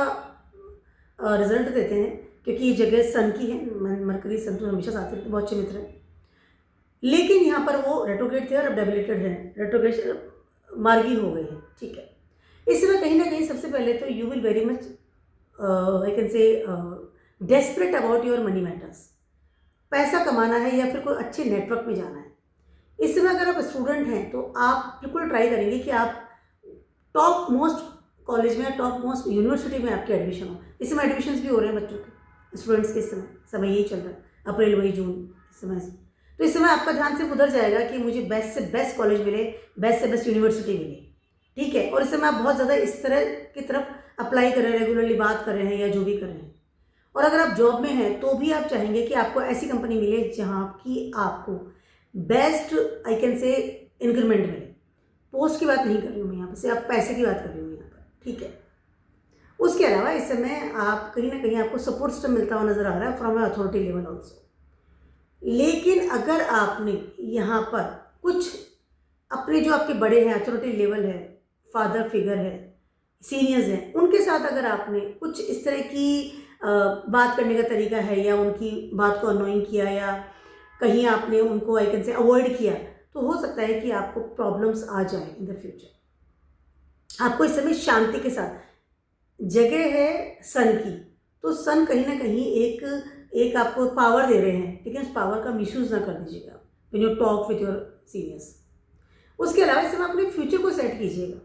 रिजल्ट देते हैं, क्योंकि ये जगह सन की है। मरकरी सन तो हमेशा साथ हैं, बहुत अच्छे मित्र हैं, लेकिन यहाँ पर वो रेट्रोग्रेड थे और अब डेबिलिटेड हैं, रेट्रोग्रेड मार्गी हो गए हैं, ठीक है। इस समय कहीं ना कहीं सबसे पहले तो you will very much I can से desperate about your money matters. पैसा कमाना है या फिर कोई अच्छे नेटवर्क में जाना है। इस समय अगर आप स्टूडेंट हैं तो आप बिल्कुल ट्राई करेंगे कि आप टॉप मोस्ट कॉलेज में, टॉप मोस्ट यूनिवर्सिटी में आपके एडमिशन हो। इस समय एडमिशन्स भी हो रहे हैं बच्चों के, स्टूडेंट्स के। इस समय यही चल रहा है, अप्रैल मई जून इस समय से। तो इस समय आपका ध्यान सिर्फ उधर जाएगा कि मुझे बेस्ट से बेस्ट कॉलेज मिले, बेस्ट से बेस्ट यूनिवर्सिटी मिले, ठीक है। और इस समय आप बहुत ज़्यादा इस तरह की तरफ अप्लाई कर रहे हैं, रेगुलरली बात कर रहे हैं या जो भी कर रहे हैं। और अगर आप जॉब में हैं तो भी आप चाहेंगे कि आपको ऐसी कंपनी मिले जहाँ की आपको बेस्ट आई कैन से इंक्रीमेंट मिले। पोस्ट की बात नहीं कर रही हूँ मैं यहाँ पर, से आप पैसे की बात कर रही हूँ यहाँ पर, ठीक है। उसके अलावा इस समय आप कहीं ना कहीं आपको सपोर्ट सिस्टम मिलता हुआ नजर आ रहा है फ्रॉम अथॉरिटी लेवल ऑल्सो। लेकिन अगर आपने यहाँ पर कुछ अपने जो आपके बड़े हैं, अथॉरिटी लेवल है, फादर फिगर है, सीनियर्स हैं, उनके साथ अगर आपने कुछ इस तरह की बात करने का तरीका है, या उनकी बात को अनोइंग किया, या कहीं आपने उनको आई कैन से अवॉइड किया, तो हो सकता है कि आपको प्रॉब्लम्स आ जाए इन द फ्यूचर। आपको इस समय शांति के साथ, जगह है सन की, तो सन कहीं ना कहीं एक आपको पावर दे रहे हैं, लेकिन उस पावर का मिसयूज़ ना कर दीजिएगा when you talk with your seniors. उसके अलावा इस समय अपने फ्यूचर को सेट कीजिएगा,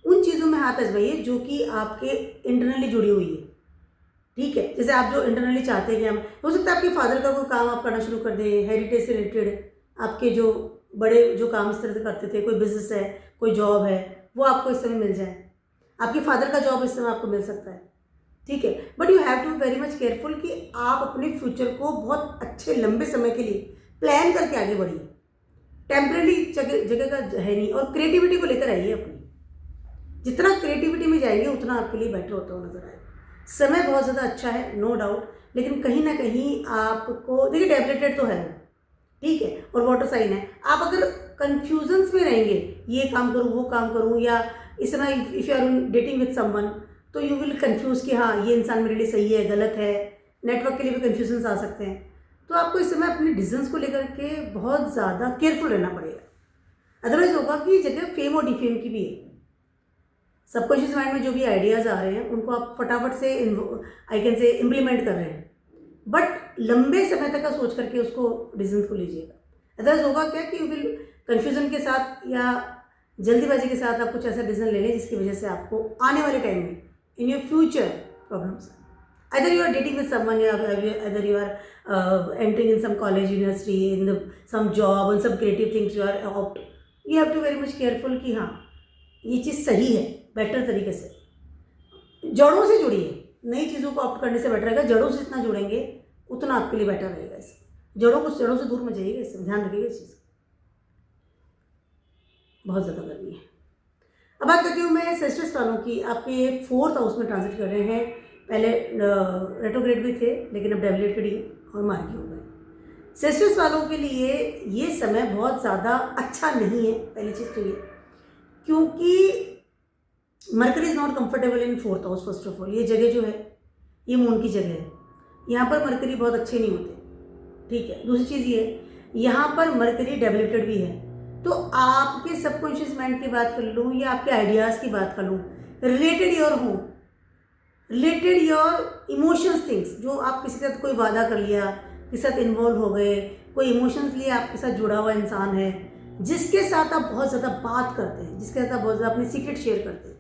उन चीज़ों में हाथ आजमाइए जो कि आपके इंटरनली जुड़ी हुई है, ठीक है। जैसे आप जो इंटरनली चाहते हैं कि हम, हो सकता है आपके फादर का कोई काम आप करना शुरू कर दें, हेरिटेज से रिलेटेड आपके जो बड़े जो काम इस तरह से करते थे, कोई बिजनेस है, कोई जॉब है, वो आपको इस समय मिल जाए। आपके फादर का जॉब इस समय आपको मिल सकता है, ठीक है। But you have to very much careful कि आप अपने फ्यूचर को बहुत अच्छे लंबे समय के लिए प्लान करके आगे बढ़िए। टेम्परेरी जगह का है नहीं, और क्रिएटिविटी को लेकर आइए अपनी। जितना क्रिएटिविटी में जाएंगे उतना आपके लिए बेटर होता हुआ नजर आएगा। समय बहुत ज़्यादा अच्छा है, नो डाउट, लेकिन कहीं ना कहीं आपको देखिए डेबिलिटेड तो है ठीक है, और वाटर साइन है। आप अगर कन्फ्यूजन्स में रहेंगे, ये काम करूँ वो काम करूँ, या इस समय if you are dating with someone, तो यू विल कंफ्यूज कि हाँ ये इंसान मेरे लिए सही है गलत है, नेटवर्क के लिए भी कन्फ्यूजन्स आ सकते हैं। तो आपको इस समय अपने डिसीजंस को लेकर के बहुत ज़्यादा केयरफुल रहना पड़ेगा, अदरवाइज होगा कि जगह फेम और डिफेम की भी है। सबकॉन्शियस माइंड में जो भी आइडियाज़ आ रहे हैं उनको आप फटाफट से आई कैन से इम्प्लीमेंट कर रहे हैं, बट लंबे समय तक का सोच करके उसको डिसीजन को लीजिएगा, अदरवाइज होगा क्या कि यू विल कन्फ्यूजन के साथ या जल्दीबाजी के साथ आप कुछ ऐसा डिसीजन ले लें जिसकी वजह से आपको आने वाले टाइम में in your future problems, either you are dating with someone, either you are entering in some college, university, in some job, and some creative things you are opt, you have to very much careful कि हाँ ये चीज़ सही है, better तरीके से जड़ों से जुड़िए। नई चीज़ों को ऑप्ट करने से बेटर रहेगा, जड़ों से जितना जुड़ेंगे उतना आपके लिए बेटर रहेगा। इससे जड़ों से दूर मत जाइएगा, इससे ध्यान रखिएगा इस चीज़ का। बहुत ज़्यादा गर्मी है। अब बात करती हूँ मैं सेस्टस वालों की। आपके 4th हाउस में ट्रांजिट कर रहे हैं, पहले रेट्रोग्रेड भी थे लेकिन अब डेबिलिटेड ही और मार्गी हो गए। सेस्टस वालों के लिए ये समय बहुत ज़्यादा अच्छा नहीं है, पहली चीज़ तो ये, क्योंकि mercury is not comfortable in 4th house. First of all ये जगह जो है ये मून की जगह है, यहाँ पर मरकरी बहुत अच्छे नहीं होते, ठीक है। दूसरी चीज़ ये, यहाँ पर मरकरी डेबिलिटेड भी है, तो आपके सबकॉन्शियस माइंड की बात कर लूँ या आपके आइडियाज़ की बात कर लूँ, related your home, related your emotions things, जो आप किसी के साथ कोई वादा कर लिया, किसी साथ इन्वॉल्व हो गए, कोई इमोशंसली आपके साथ जुड़ा हुआ इंसान है, जिसके साथ आप बहुत ज़्यादा बात करते हैं, जिसके साथ आप बहुत ज़्यादा अपने सीक्रेट शेयर करते हैं,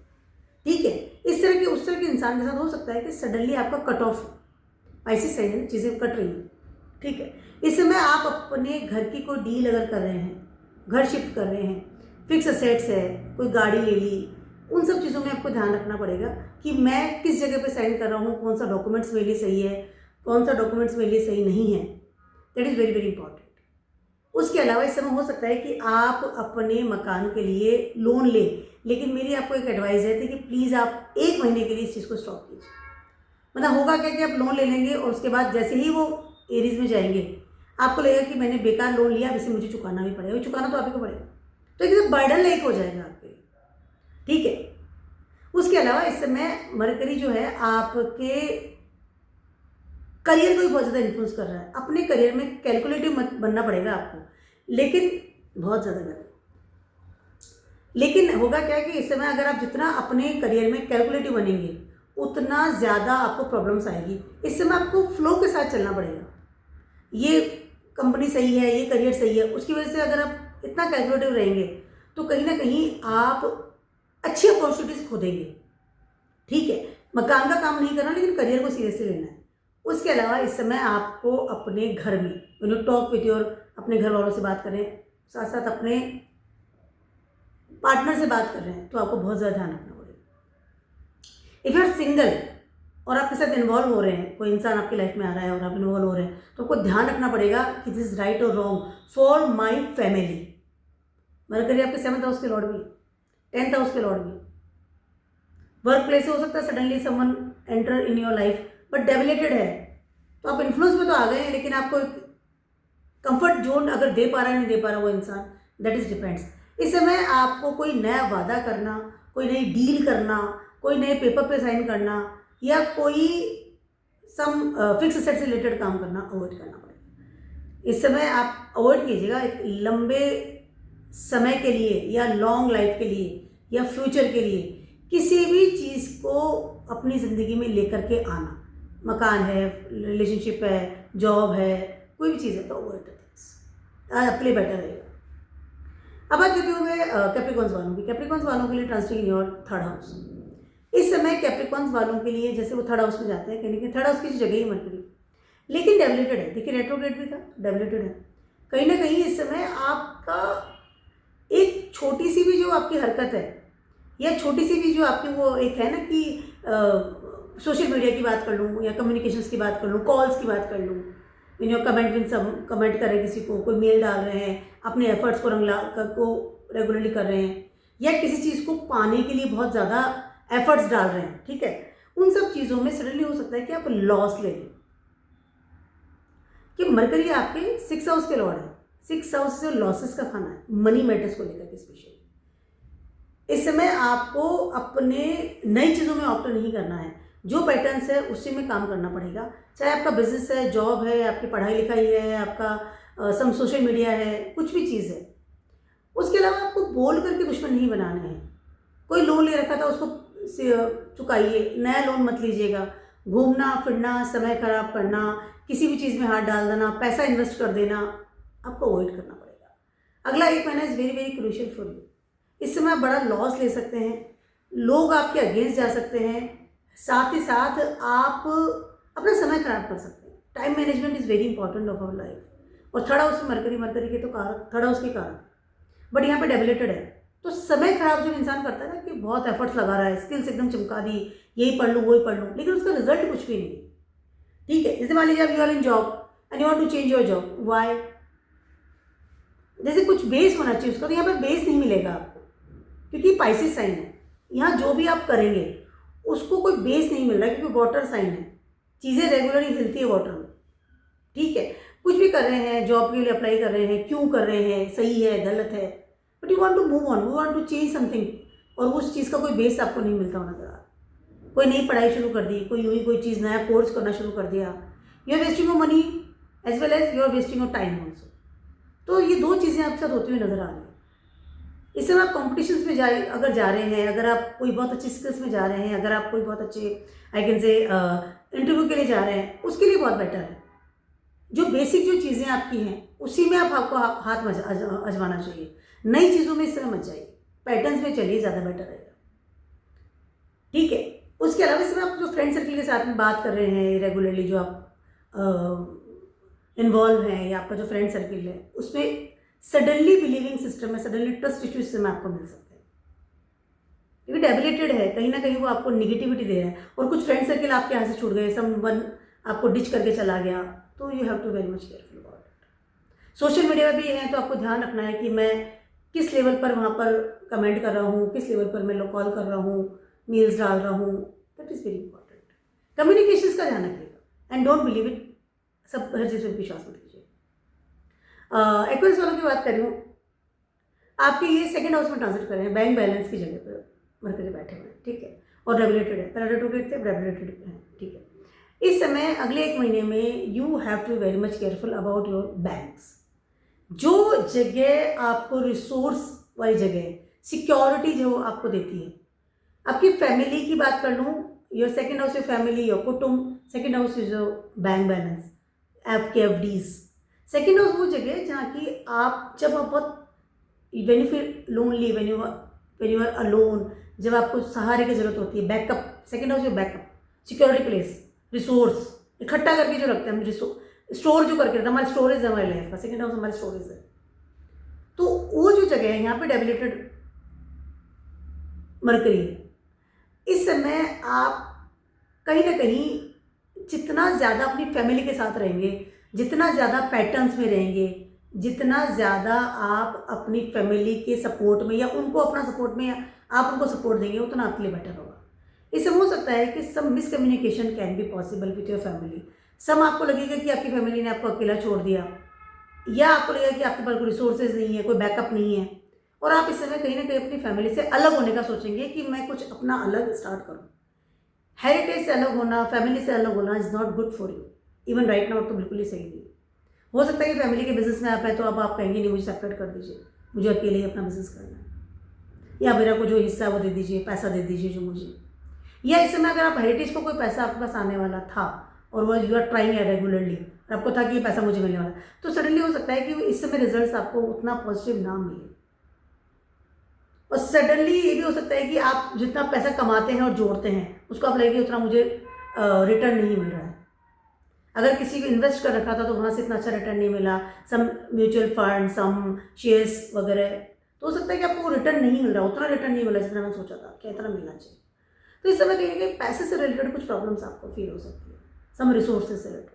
ठीक है। इस तरह के उस तरह के इंसान के साथ हो सकता है कि सडनली आपका कट ऑफ, स्पाइसिस साइन है, चीज़ें कट रही हैं, ठीक है। इस समय आप अपने घर की कोई डील अगर कर रहे हैं, घर शिफ्ट कर रहे हैं, फिक्स असेट्स है, कोई गाड़ी ले ली, उन सब चीज़ों में आपको ध्यान रखना पड़ेगा कि मैं किस जगह पे साइन कर रहा हूँ, कौन सा डॉक्यूमेंट्स मेरे लिए सही है, कौन सा डॉक्यूमेंट्स मेरे लिए सही नहीं है। That is very very important. उसके अलावा इस समय हो सकता है कि आप अपने मकान के लिए लोन लें, लेकिन मेरी आपको एक एडवाइस है कि प्लीज़ आप 1 महीने के लिए इस चीज़ को स्टॉप कीजिए। मतलब होगा क्या कि आप लोन ले लेंगे और उसके बाद जैसे ही वो एरीज में जाएंगे आपको लगेगा कि मैंने बेकार लोन लिया, अब इसे मुझे चुकाना भी पड़ेगा, चुकाना तो आप ही को पड़ेगा, तो एक बर्डन लाइक हो जाएगा आपके लिए, ठीक है। उसके अलावा इस समय मरकरी जो है आपके करियर को भी बहुत ज़्यादा इन्फ्लुएंस कर रहा है। अपने करियर में कैलकुलेटिव मत बनना पड़ेगा आपको, लेकिन बहुत ज़्यादा गर्मी। लेकिन होगा क्या कि इस समय अगर आप जितना अपने करियर में कैलकुलेटिव बनेंगे उतना ज़्यादा आपको प्रॉब्लम्स आएगी। इस समय आपको फ्लो के साथ चलना पड़ेगा। ये कंपनी सही है, ये करियर सही है, उसकी वजह से अगर आप इतना कैलकुलेटिव रहेंगे तो कहीं ना कहीं आप अच्छी अपॉर्चुनिटीज खो देंगे, ठीक है। मकान का काम नहीं करना, लेकिन करियर को सीरियसली लेना है। उसके अलावा इस समय आपको अपने घर में when you talk with your, अपने घर वालों से बात करें, साथ साथ अपने पार्टनर से बात कर रहे हैं, तो आपको बहुत ज़्यादा ध्यान रखना पड़ेगा। इफ़ यू आर सिंगल और आपके साथ इन्वॉल्व हो रहे हैं, कोई इंसान आपकी लाइफ में आ रहा है और आप इन्वॉल्व हो रहे हैं, तो आपको ध्यान रखना पड़ेगा कि दिस इज राइट और wrong for my family. Mercury आपके 7th हाउस के लॉर्ड भी, 10th हाउस के लॉर्ड भी। वर्क प्लेस से हो सकता है suddenly someone enter in your life, but debilitated है, तो आप इन्फ्लुएंस में तो आ गए हैं, लेकिन आपको एक कंफर्ट जोन अगर दे पा रहा है नहीं दे पा रहा वो इंसान, दैट इज डिपेंड्स। इस समय आपको कोई नया वादा करना, कोई नई डील करना, कोई नए पेपर पे साइन करना या कोई सम फिक्स एसेट से रिलेटेड काम करना अवॉइड करना पड़ेगा। इस समय आप अवॉइड कीजिएगा। एक लंबे समय के लिए या लॉन्ग लाइफ के लिए या फ्यूचर के लिए किसी भी चीज़ को अपनी ज़िंदगी में लेकर के आना, मकान है, रिलेशनशिप है, जॉब है, कोई भी चीज़ है, तो अवॉइड करते हैं, आपके लिए बेटर रहेगा। अब बात करती हूँ मैं कैप्रिकॉन्स वालों की। कैप्रिकॉन्स वालों के लिए transfer in your 3rd house. इस समय कैप्रिकॉन्स वालों के लिए जैसे वो 3rd हाउस में जाते हैं, कहीं ना कहीं 3rd हाउस की जगह ही मरकरी, लेकिन डेबिलेटेड है। देखिए रेट्रोग्रेड भी था, डेबिलेटेड है। कहीं ना कहीं इस समय आपका एक छोटी सी भी जो आपकी हरकत है या छोटी सी भी जो आपकी वो एक है ना कि सोशल मीडिया की बात कर लूँ या कम्युनिकेशंस की बात कर लूँ, कॉल्स की बात कर लूँ, इन योर कमेंट कर रहे हैं किसी को, कोई मेल डाल रहे हैं, अपने एफर्ट्स को रेगुलरली कर रहे हैं, या किसी चीज़ को पाने के लिए बहुत ज़्यादा एफर्ट्स डाल रहे हैं, ठीक है। उन सब चीज़ों में सडनली हो सकता है कि आप लॉस ले लें, कि मरकरी आपके 6th हाउस के लॉर्ड है, 6 हाउस से लॉसेस का खाना है, मनी मैटर्स को लेकर के स्पेशली। इस समय आपको अपने नई चीज़ों में ऑप्ट नहीं करना है, जो पैटर्न्स है उसी में काम करना पड़ेगा। चाहे आपका बिजनेस है, जॉब है, आपकी पढ़ाई लिखाई है, आपका सम सोशल मीडिया है, कुछ भी चीज़ है। उसके अलावा आपको बोल करके दुश्मन नहीं बनाना है। कोई लोन ले रखा था उसको चुकाइए, नया लोन मत लीजिएगा। घूमना फिरना, समय खराब करना, किसी भी चीज़ में हाथ डाल देना, पैसा इन्वेस्ट कर देना, आपको अवॉइड करना पड़ेगा। अगला 1 महीना is very very crucial for you. इस समय आप बड़ा लॉस ले सकते हैं, लोग आपके अगेंस्ट जा सकते हैं, साथ ही साथ आप अपना समय खराब कर सकते हैं। Time management is very important of our life. और थर्ड हाउस में मरकरी के तो कारक, थर्ड हाउस के कारक, बट यहाँ पे डेबिलेटेड है। तो समय खराब जब इंसान करता है ना, कि बहुत एफर्ट्स लगा रहा है, स्किल्स एकदम चमका दी, यही पढ़ लूँ वही पढ़ लूँ, लेकिन उसका रिजल्ट कुछ भी नहीं। ठीक है, जैसे मान लीजिए आप you are in job and you want to change your job, why? जैसे कुछ बेस होना चाहिए उसका, तो यहाँ पे बेस नहीं मिलेगा आपको, क्योंकि पाइसेस साइन है। यहाँ जो भी आप करेंगे उसको कोई बेस नहीं मिल रहा है, क्योंकि वाटर साइन है, चीज़ें रेगुलरली हिलती है वाटर में। ठीक है, कुछ भी कर रहे हैं, जॉब के लिए अप्लाई कर रहे हैं, क्यों कर रहे हैं, सही है गलत है, but you want to move on, you want to change something, और उस चीज़ का कोई बेस आपको नहीं मिलता हुआ नजर आ रहा। कोई नई पढ़ाई शुरू कर दी, कोई यूँ ही कोई चीज़ नया कोर्स करना शुरू कर दिया, you are wasting your money as well as you are wasting your time also. तो ये 2 चीज़ें आपके साथ होती हुई नजर आ रही है। इस समय आप कॉम्पिटिशन्स में अगर जा रहे हैं, अगर आप कोई बहुत अच्छी स्किल्स में जा रहे हैं, अगर आप कोई बहुत अच्छे आई कैन से इंटरव्यू के लिए जा रहे हैं, उसके लिए बहुत बेटर है। जो बेसिक जो चीज़ें आपकी हैं उसी में आपको हाथ आजमाना चाहिए। नई चीज़ों में इस समय मत जाइए, पैटर्न्स में चलिए, ज़्यादा बेटर रहेगा। ठीक है, उसके अलावा इस समय आप जो फ्रेंड सर्कल के साथ में बात कर रहे हैं रेगुलरली, जो आप इन्वॉल्व हैं, या आपका जो फ्रेंड सर्कल है, उसमें सडनली बिलीविंग सिस्टम है, सडनली ट्रस्ट इश्यू इस समय आपको मिल सकते हैं, क्योंकि डेबिलेटेड है, कहीं ना कहीं वो आपको निगेटिविटी दे रहा है। और कुछ फ्रेंड सर्कल आपके यहाँ से छूट गए, समवन आपको डिच करके चला गया, तो you have to very much careful about it. Social media में भी है, तो आपको ध्यान रखना है कि मैं किस लेवल पर वहाँ पर कमेंट कर रहा हूँ, किस लेवल पर मैं कॉल कर रहा हूँ, मील्स डाल रहा हूँ, that is very important. Communications का ध्यान रखिएगा एंड डोंट बिलीव इट, सब हर चीज़ में विश्वास मत कीजिए। एक्वेरियस वालों की बात कर रही हूँ, आपके ये सेकंड हाउस में ट्रांजिट कर रहे हैं, बैंक बैलेंस की जगह पर मरकरी बैठे हुए हैं। ठीक है, और रेगुलेटेड है, पहले रेट्रोग्रेड थे, रेगुलेटेड है। ठीक है, इस समय अगले 1 महीने में you have to very much careful about your banks. जो जगह आपको रिसोर्स वाली जगह, सिक्योरिटी जो आपको देती है, आपकी फैमिली की बात कर लूँ, your second house your family, your कुटुंब, second house is your bank balance, आपके एफडीज। सेकेंड हाउस वो जगह है जहाँ की आप जब आप बहुत when you feel lonely, when you are alone, जब आपको सहारे की जरूरत होती है, backup, second house your backup, security place, resource इकट्ठा करके जो रखते हैं हम, स्टोर जो करके रखते हैं, हमारा स्टोरेज है हमारे लाइफ का, सेकेंड हाउस हमारा स्टोरेज है। तो वो जो जगह है, यहाँ पे डेबिलेटेड मरकरी है। इस समय आप कहीं ना कहीं जितना ज़्यादा अपनी फैमिली के साथ रहेंगे, जितना ज़्यादा पैटर्न्स में रहेंगे, जितना ज़्यादा आप अपनी फैमिली के सपोर्ट में या उनको अपना सपोर्ट में या आप उनको सपोर्ट देंगे, उतना आपके लिए बेटर होगा। इससे हो सकता है कि some miscommunication can be possible with your family. Some आपको लगेगा कि आपकी फैमिली ने आपको अकेला छोड़ दिया, या आपको लगेगा कि आपके पास कोई रिसोर्सेज नहीं है, कोई बैकअप नहीं है, और आप इस समय कहीं ना कहीं अपनी फैमिली से अलग होने का सोचेंगे कि मैं कुछ अपना अलग स्टार्ट करूँ। हेरिटेज से अलग होना, फैमिली से अलग होना is not good for you, even right now तो बिल्कुल ही सही नहीं। हो सकता है कि फैमिली के बिजनेस में आप हैं, तो अब आप कहेंगे नहीं, मुझे सेपरेट कर दीजिए, मुझे अकेले ही अपना बिजनेस करना है, या मेरा को जो हिस्सा है वो दे दीजिए, पैसा दे दीजिए जो मुझे। या इस समय अगर आप हेरिटेज को कोई पैसा आपके पास आने वाला था और वो यू आर ट्राइंग रेगुलरली, और आपको था कि ये पैसा मुझे मिलने वाला, तो सडनली हो सकता है कि इस समय रिजल्ट्स आपको उतना पॉजिटिव ना मिले। और सडनली ये भी हो सकता है कि आप जितना पैसा कमाते हैं और जोड़ते हैं, उसको आप लगेगा उतना मुझे रिटर्न नहीं मिल रहा है। अगर किसी को इन्वेस्ट कर रखा था तो वहाँ से इतना अच्छा रिटर्न नहीं मिला, सम म्यूचुअल फंड, सम शेयर्स वगैरह, तो हो सकता है कि आपको रिटर्न नहीं मिल रहा, उतना रिटर्न नहीं मिला जितना मैं सोचा था कि इतना मिलना चाहिए। तो इस समय कहीं ना कहीं पैसे से रिलेटेड कुछ प्रॉब्लम्स आपको फील हो सकती है, सम रिसोर्सेज से रिलेटेड।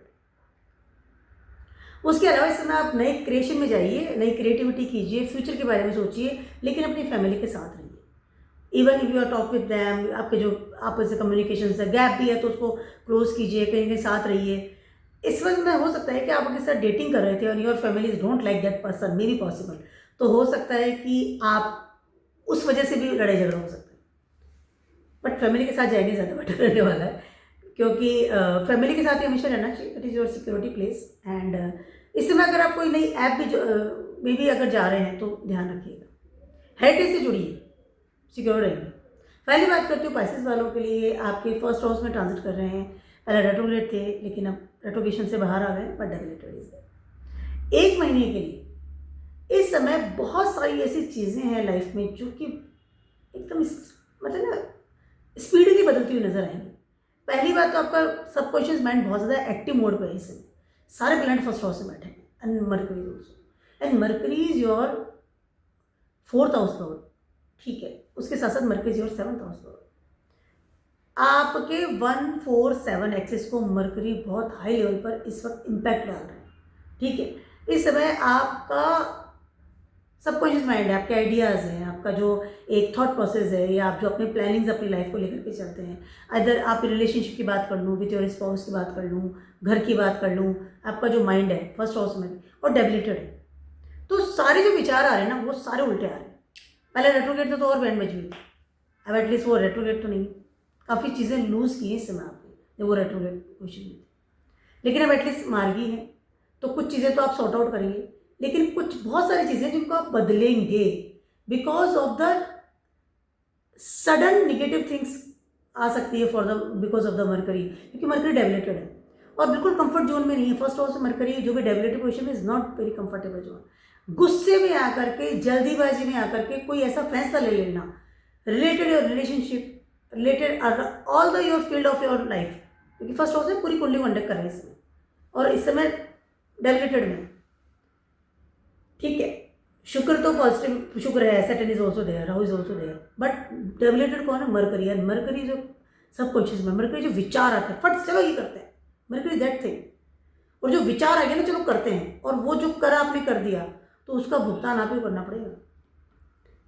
उसके अलावा इस समय आप नए क्रिएशन में जाइए, नई क्रिएटिविटी कीजिए, फ्यूचर के बारे में सोचिए, लेकिन अपनी फैमिली के साथ रहिए। Even if you are talk with them, आपके जो आपस में कम्युनिकेशन से गैप भी है तो उसको क्लोज कीजिए, कहीं कहीं साथ रहिए। इस वजह में हो सकता है कि आप उनके साथ डेटिंग कर रहे थे और your family don't like that person, may be possible. तो हो सकता है कि आप उस वजह से भी लड़ाई झगड़ा हो सकता है, बट फैमिली के साथ जाएंगे ज़्यादा बेटर रहने वाला है, क्योंकि फैमिली के साथ ही हमेशा रहना चाहिए। That is your security place. And इस समय अगर आप कोई नई ऐप भी अगर जा रहे हैं तो ध्यान रखिएगा, हेरिटेज से जुड़िए, सिक्योर रहेंगे। पहली बात करती हूँ पाइसेस वालों के लिए, आपके फर्स्ट हाउस में ट्रांजिट कर रहे हैं। पहले रेट्रोग्रेड थे लेकिन अब रेट्रोगेशन से बाहर आ गए, बट डेबिलिटेड इज 1 महीने के लिए। इस समय बहुत सारी ऐसी चीज़ें हैं लाइफ में जो कि एकदम मतलब ना स्पीडली बदलती हुई नजर आएंगी। पहली बात तो आपका सबकॉन्शियस माइंड बहुत ज़्यादा एक्टिव मोड पर है इस समय, सारे प्लैनेट फर्स्ट हाउस में बैठे हैं, and mercury also. And Mercury is your 4th house power, ठीक है, उसके साथ साथ mercury is your 7th house power. आपके 147 एक्सिस को मरकरी बहुत हाई लेवल पर इस वक्त इम्पैक्ट डाल रहे हैं, ठीक है। इस समय आपका सबकॉन्शियस माइंड है, आपके आइडियाज़ हैं, आपका जो एक थॉट प्रोसेस है, या आप जो अपने प्लानिंग्स अपनी लाइफ को लेकर के चलते हैं, अदर आप रिलेशनशिप की बात कर लूँ, विथ योर स्पाउस की बात कर लूँ, घर की बात कर लूँ, आपका जो माइंड है फर्स्ट हाउस में और डेबिलिटेड है, तो सारे जो विचार आ रहे हैं ना वो सारे उल्टे आ रहे हैं। पहले रेट्रोगेट तो और बैंड बज गई, अब एटलीस्ट वो रेट्रोगेट तो नहीं, काफ़ी चीज़ें लूज़ की हैं इस समय आपने जब वो रेट्रोगेट पोजिशन में थे, लेकिन अब एटलीस्ट मार्गी हैं, तो कुछ चीज़ें तो आप सॉर्ट आउट करेंगे, लेकिन कुछ बहुत सारी चीज़ें जिनको आप बदलेंगे because of the sudden negative things आ सकती है बिकॉज ऑफ द मरकरी, क्योंकि मरकरी डेबिलिटेड है और बिल्कुल कंफर्ट जोन में नहीं है। फर्स्ट हाउस से मरकरी जो भी डेबिलिटेड पोजीशन में is not very comfortable zone. गुस्से में आकर के, जल्दीबाजी में आकर के कोई ऐसा फैसला ले लेना related your relationship, related all the your field of your life, क्योंकि फर्स्ट हाउस में पूरी कुंडली कंडक्ट कर रहे हैं इसमें, और इस समय डेबिलिटेड में, ठीक है। शुक्र तो पॉजिटिव शुक्र है, Saturn is also there, Rahu is also there, but debilitated कौन है? मरकरी। एंड मरकरी जो सबकॉन्शियस में, मरकरी जो विचार आते हैं फट चलो ये करते हैं, मरकरी दैट थिंग। और जो विचार आ गया ना चलो करते हैं, और वो जो करा आपने कर दिया तो उसका भुगतान आपको करना पड़ेगा।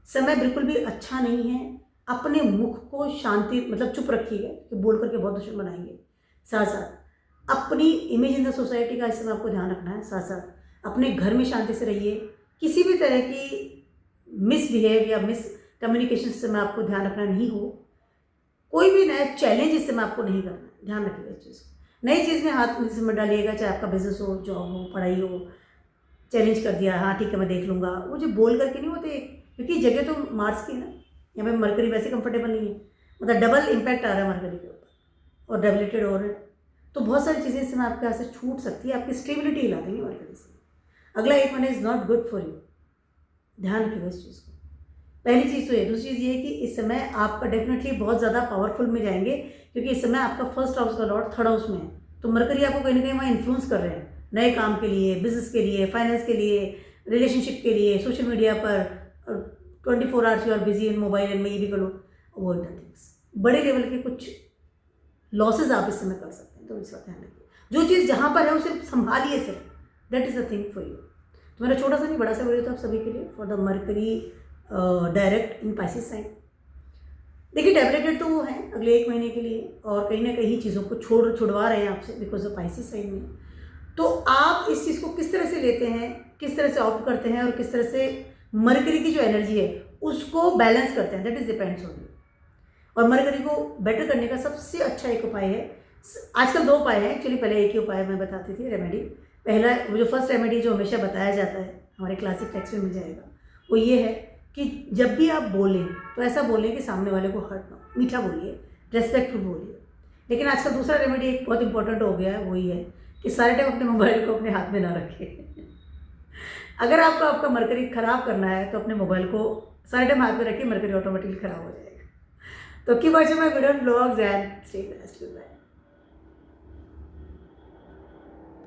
समय बिल्कुल भी अच्छा नहीं है, अपने मुख को शांति मतलब चुप रखिएगा कि बोल करके बहुत दुश्मन बनाएंगे। साथ साथ अपनी इमेज इन द सोसाइटी का इस समय आपको ध्यान रखना है। साथ साथ अपने घर में शांति से रहिए, किसी भी तरह की मिसबिहेव या मिस कम्युनिकेशन से समय आपको ध्यान रखना नहीं हो। कोई भी नया चैलेंज इस समय आपको नहीं करना, ध्यान रखिएगा इस चीज़ को। नई चीज़ में हाथ में मत डालिएगा, चाहे आपका बिजनेस हो, जॉब हो, पढ़ाई हो। चैलेंज कर दिया, हाँ ठीक है मैं देख लूँगा, वो जो बोल करके नहीं होते, क्योंकि जगह तो मार्स की है ना, यहाँ पे मरकरी वैसे कंफर्टेबल नहीं है, मतलब डबल इम्पैक्ट आ रहा है मरकरी के ऊपर, और डेबिलिटेड हो रहा है, तो बहुत सारी चीज़ें इसमें आपके यहाँ से छूट सकती है, आपकी स्टेबिलिटी हिला देंगे मरकरी से। अगला 1 महीना is not good for you, ध्यान रखिएगा इस चीज़ को। पहली चीज़ तो ये। दूसरी चीज़ ये कि इस समय आपका डेफिनेटली बहुत ज़्यादा पावरफुल में जाएंगे, क्योंकि इस समय आपका फर्स्ट हाउस का लॉर्ड 3rd हाउस में है, तो मरकरी आपको कहीं ना कहीं वहाँ इन्फ्लुएंस कर रहे हैं, नए काम के लिए, बिजनेस के लिए, फाइनेंस के लिए, रिलेशनशिप के लिए, सोशल मीडिया पर 24 hours you are busy in mobile and में ये भी करो, अवॉइड द थिंग्स। बड़े लेवल के कुछ लॉसेज आप इस समय कर सकते हैं, तो इस बात ध्यान रखिए। जो चीज़ जहाँ पर है उसे संभालिए सिर्फ, that is a thing for you. तो मेरा छोटा सा नहीं बड़ा सा वीडियो था आप सभी के लिए for the Mercury direct in Pisces sign. देखिए डेबिलिटेड तो वो है अगले 1 महीने के लिए, और कहीं ना कहीं चीज़ों को छुड़वा रहे हैं आपसे बिकॉज ऑफ पाइसेस साइन में। तो आप इस चीज़ को किस तरह से लेते हैं, किस तरह से ऑप्ट करते हैं, और किस तरह से मरकरी की जो एनर्जी है उसको बैलेंस करते हैं, that is depends on you. और मरकरी को बेटर करने का सबसे अच्छा एक उपाय है, आजकल 2 उपाय हैं एक्चुअली, पहले एक ही उपाय मैं बताती थी रेमेडी। पहला वो जो फर्स्ट रेमेडी जो हमेशा बताया जाता है, हमारे क्लासिक टेक्स्ट में मिल जाएगा, वो ये है कि जब भी आप बोलें तो ऐसा बोलें कि सामने वाले को हर्ट ना हो, मीठा बोलिए, रेस्पेक्टफुल बोलिए। लेकिन आजकल दूसरा रेमेडी एक बहुत इंपॉर्टेंट हो गया है, वही है कि सारे टाइम अपने मोबाइल को अपने हाथ में ना रखें। अगर आपको आपका मरकरी ख़राब करना है तो अपने मोबाइल को सारे टाइम हाथ में रखिए, मरकरी ऑटोमेटिकली ख़राब हो जाएगा। तो keep watching my video blogs and stay blessed.